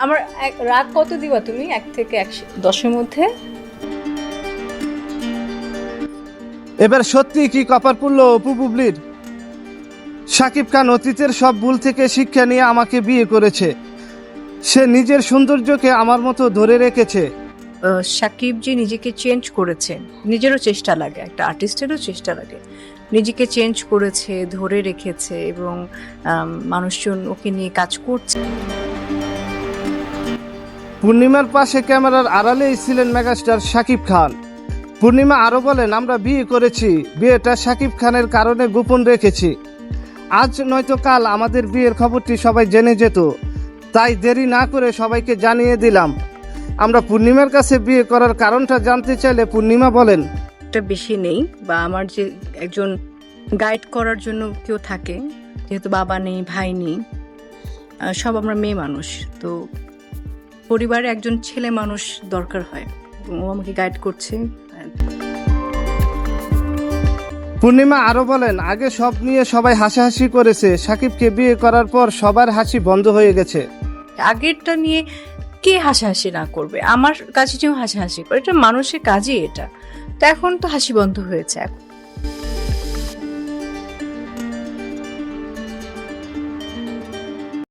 আমার রাগ কত দিবা তুমি 1 থেকে 10-এর মধ্যে? এবার সত্যি কি কপার পুড়লো অপু বুবলির? শাকিব খান অতীতের সব ভুল থেকে শিক্ষা নিয়ে আমাকে বিয়ে করেছে। সে নিজের সৌন্দর্যকে আমার মতো ধরে রেখেছে। সাকিব যে নিজেকে চেঞ্জ করেছে, নিজেরও চেষ্টা লাগে, একটা আর্টিস্টেরও চেষ্টা লাগে। নিজেকে চেঞ্জ করেছে, ধরে রেখেছে এবং মানুষজন ওকে নিয়ে কাজ করছে। পূর্ণিমার পাশে ক্যামেরার আড়ালেই ছিলেন মেগাস্টার শাকিব খান। পূর্ণিমা আরও বলেন, আমরা বিয়ে করেছি, বিয়েটা শাকিব খানের কারণে গোপন রেখেছি। আজ নয়তো কাল আমাদের বিয়ের খবরটি সবাই জেনে যেত, তাই দেরি না করে সবাইকে জানিয়ে দিলাম। আমরা পূর্ণিমার কাছে বিয়ে করার কারণটা জানতে চাইলে পূর্ণিমা বলেন, এটা বেশি নেই, বা আমার যে একজন গাইড করার জন্য কেউ থাকে, যেহেতু বাবা নেই, ভাই নেই, সব আমরা মেয়ে মানুষ, তো পরিবারে একজন ছেলে মানুষ দরকার হয়, ও আমাকে গাইড করছে। পূর্ণিমা আরও বলেন, আগে সব নিয়ে সবাই হাসাহাসি করেছে, শাকিবকে বিয়ে করার পর সবার হাসি বন্ধ হয়ে গেছে। আগেরটা নিয়ে কে হাসাহাসি না করবে? আমার কাছে যেও হাসাহাসি করে, এটা মানুষের কাজই এটা। তো এখন তো হাসি বন্ধ হয়েছে। এখন